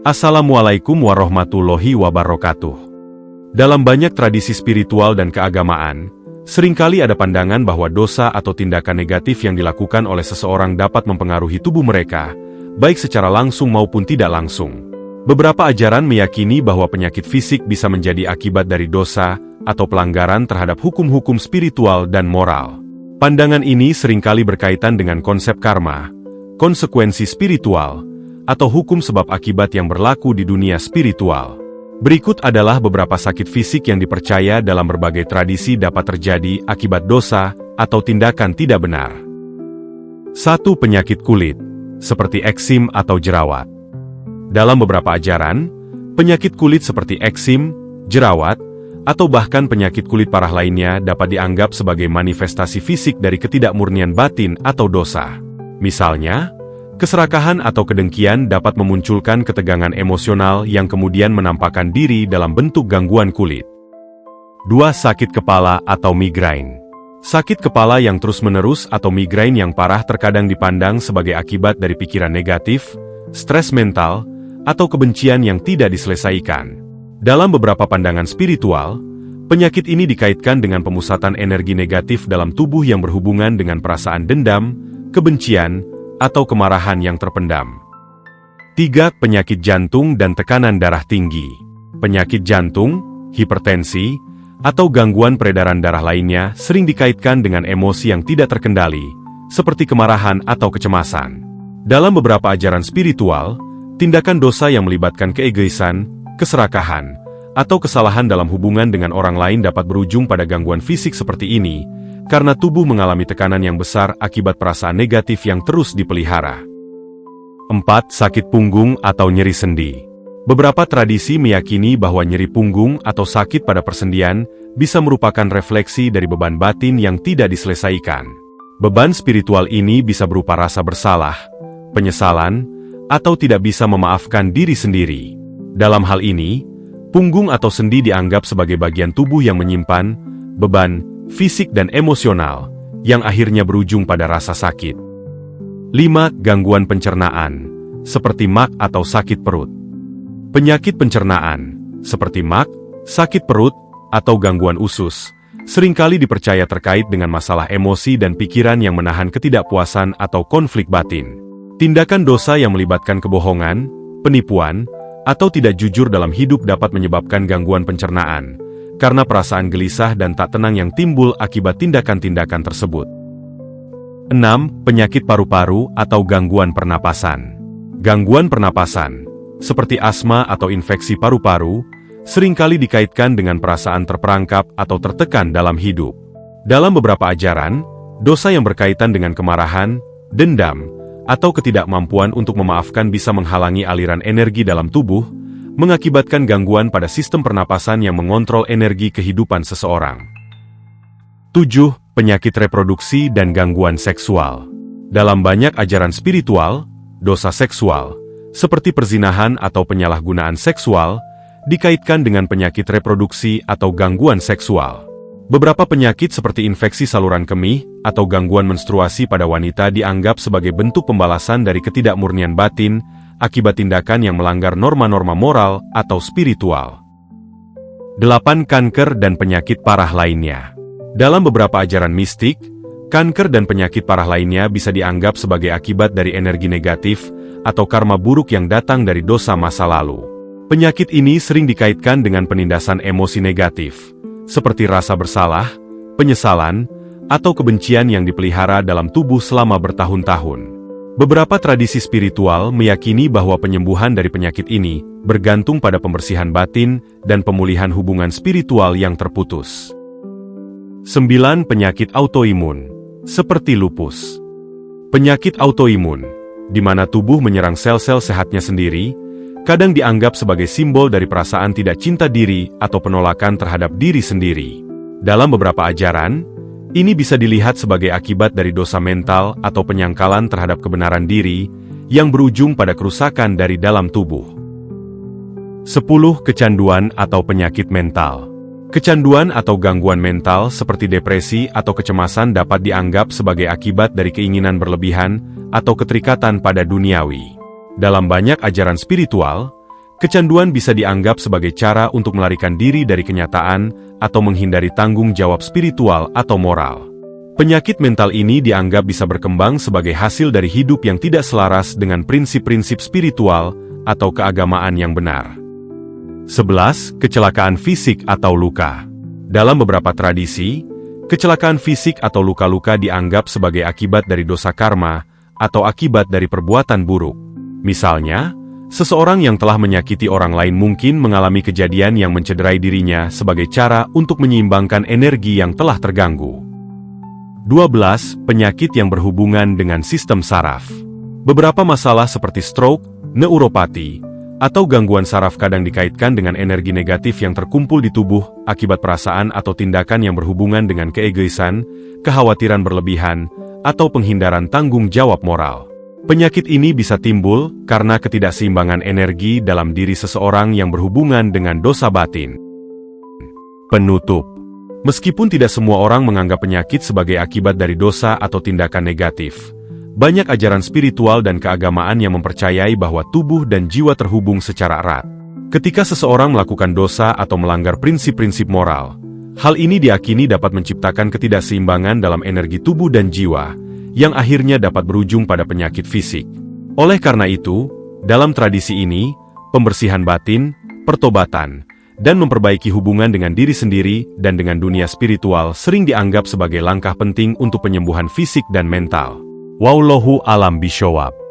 Assalamualaikum warahmatullahi wabarakatuh. Dalam banyak tradisi spiritual dan keagamaan, seringkali ada pandangan bahwa dosa atau tindakan negatif yang dilakukan oleh seseorang dapat mempengaruhi tubuh mereka, baik secara langsung maupun tidak langsung. Beberapa ajaran meyakini bahwa penyakit fisik bisa menjadi akibat dari dosa atau pelanggaran terhadap hukum-hukum spiritual dan moral. Pandangan ini seringkali berkaitan dengan konsep karma, konsekuensi spiritual, atau hukum sebab akibat yang berlaku di dunia spiritual. Berikut adalah beberapa sakit fisik yang dipercaya dalam berbagai tradisi dapat terjadi akibat dosa atau tindakan tidak benar. 1. Penyakit kulit, seperti eksim atau jerawat. Dalam beberapa ajaran, penyakit kulit seperti eksim, jerawat, atau bahkan penyakit kulit parah lainnya dapat dianggap sebagai manifestasi fisik dari ketidakmurnian batin atau dosa. Misalnya, keserakahan atau kedengkian dapat memunculkan ketegangan emosional yang kemudian menampakkan diri dalam bentuk gangguan kulit. 2. Sakit kepala atau migrain. Sakit kepala yang terus-menerus atau migrain yang parah terkadang dipandang sebagai akibat dari pikiran negatif, stres mental, atau kebencian yang tidak diselesaikan. Dalam beberapa pandangan spiritual, penyakit ini dikaitkan dengan pemusatan energi negatif dalam tubuh yang berhubungan dengan perasaan dendam, kebencian, atau kemarahan yang terpendam. 3. Penyakit jantung dan tekanan darah tinggi. Penyakit jantung, hipertensi, atau gangguan peredaran darah lainnya sering dikaitkan dengan emosi yang tidak terkendali, seperti kemarahan atau kecemasan. Dalam beberapa ajaran spiritual, tindakan dosa yang melibatkan keegoisan, keserakahan, atau kesalahan dalam hubungan dengan orang lain dapat berujung pada gangguan fisik seperti ini, karena tubuh mengalami tekanan yang besar akibat perasaan negatif yang terus dipelihara. 4. Sakit punggung atau nyeri sendi. Beberapa tradisi meyakini bahwa nyeri punggung atau sakit pada persendian bisa merupakan refleksi dari beban batin yang tidak diselesaikan. Beban spiritual ini bisa berupa rasa bersalah, penyesalan, atau tidak bisa memaafkan diri sendiri. Dalam hal ini, punggung atau sendi dianggap sebagai bagian tubuh yang menyimpan beban fisik dan emosional, yang akhirnya berujung pada rasa sakit. 5. Gangguan pencernaan, seperti MAG atau sakit perut. Penyakit pencernaan, seperti MAG, sakit perut, atau gangguan usus, seringkali dipercaya terkait dengan masalah emosi dan pikiran yang menahan ketidakpuasan atau konflik batin. Tindakan dosa yang melibatkan kebohongan, penipuan, atau tidak jujur dalam hidup dapat menyebabkan gangguan pencernaan, karena perasaan gelisah dan tak tenang yang timbul akibat tindakan-tindakan tersebut. 6. Penyakit paru-paru atau gangguan pernapasan. Gangguan pernapasan, seperti asma atau infeksi paru-paru, seringkali dikaitkan dengan perasaan terperangkap atau tertekan dalam hidup. Dalam beberapa ajaran, dosa yang berkaitan dengan kemarahan, dendam, atau ketidakmampuan untuk memaafkan bisa menghalangi aliran energi dalam tubuh, mengakibatkan gangguan pada sistem pernapasan yang mengontrol energi kehidupan seseorang. 7. Penyakit reproduksi dan gangguan seksual. Dalam banyak ajaran spiritual, dosa seksual, seperti perzinahan atau penyalahgunaan seksual, dikaitkan dengan penyakit reproduksi atau gangguan seksual. Beberapa penyakit seperti infeksi saluran kemih atau gangguan menstruasi pada wanita dianggap sebagai bentuk pembalasan dari ketidakmurnian batin, akibat tindakan yang melanggar norma-norma moral atau spiritual. 8. Kanker dan penyakit parah lainnya. Dalam beberapa ajaran mistik, kanker dan penyakit parah lainnya bisa dianggap sebagai akibat dari energi negatif atau karma buruk yang datang dari dosa masa lalu. Penyakit ini sering dikaitkan dengan penindasan emosi negatif, seperti rasa bersalah, penyesalan, atau kebencian yang dipelihara dalam tubuh selama bertahun-tahun. Beberapa tradisi spiritual meyakini bahwa penyembuhan dari penyakit ini bergantung pada pembersihan batin dan pemulihan hubungan spiritual yang terputus. 9. Penyakit autoimun, seperti lupus. Penyakit autoimun, di mana tubuh menyerang sel-sel sehatnya sendiri, kadang dianggap sebagai simbol dari perasaan tidak cinta diri atau penolakan terhadap diri sendiri. Dalam beberapa ajaran, ini bisa dilihat sebagai akibat dari dosa mental atau penyangkalan terhadap kebenaran diri yang berujung pada kerusakan dari dalam tubuh. 10. Kecanduan atau penyakit mental. Kecanduan atau gangguan mental seperti depresi atau kecemasan dapat dianggap sebagai akibat dari keinginan berlebihan atau keterikatan pada duniawi. Dalam banyak ajaran spiritual, Kecanduan bisa dianggap sebagai cara untuk melarikan diri dari kenyataan atau menghindari tanggung jawab spiritual atau moral. Penyakit mental ini dianggap bisa berkembang sebagai hasil dari hidup yang tidak selaras dengan prinsip-prinsip spiritual atau keagamaan yang benar. 11. Kecelakaan fisik atau luka. Dalam beberapa tradisi, kecelakaan fisik atau luka-luka dianggap sebagai akibat dari dosa karma atau akibat dari perbuatan buruk. Misalnya, seseorang yang telah menyakiti orang lain mungkin mengalami kejadian yang mencederai dirinya sebagai cara untuk menyeimbangkan energi yang telah terganggu. 12. Penyakit yang berhubungan dengan sistem saraf. Beberapa masalah seperti stroke, neuropati, atau gangguan saraf kadang dikaitkan dengan energi negatif yang terkumpul di tubuh akibat perasaan atau tindakan yang berhubungan dengan keegoisan, kekhawatiran berlebihan, atau penghindaran tanggung jawab moral. Penyakit ini bisa timbul karena ketidakseimbangan energi dalam diri seseorang yang berhubungan dengan dosa batin. Penutup. Meskipun tidak semua orang menganggap penyakit sebagai akibat dari dosa atau tindakan negatif, banyak ajaran spiritual dan keagamaan yang mempercayai bahwa tubuh dan jiwa terhubung secara erat. Ketika seseorang melakukan dosa atau melanggar prinsip-prinsip moral, hal ini diyakini dapat menciptakan ketidakseimbangan dalam energi tubuh dan jiwa, yang akhirnya dapat berujung pada penyakit fisik. Oleh karena itu, dalam tradisi ini, pembersihan batin, pertobatan, dan memperbaiki hubungan dengan diri sendiri dan dengan dunia spiritual sering dianggap sebagai langkah penting untuk penyembuhan fisik dan mental. Wallahu a'lam bishawab.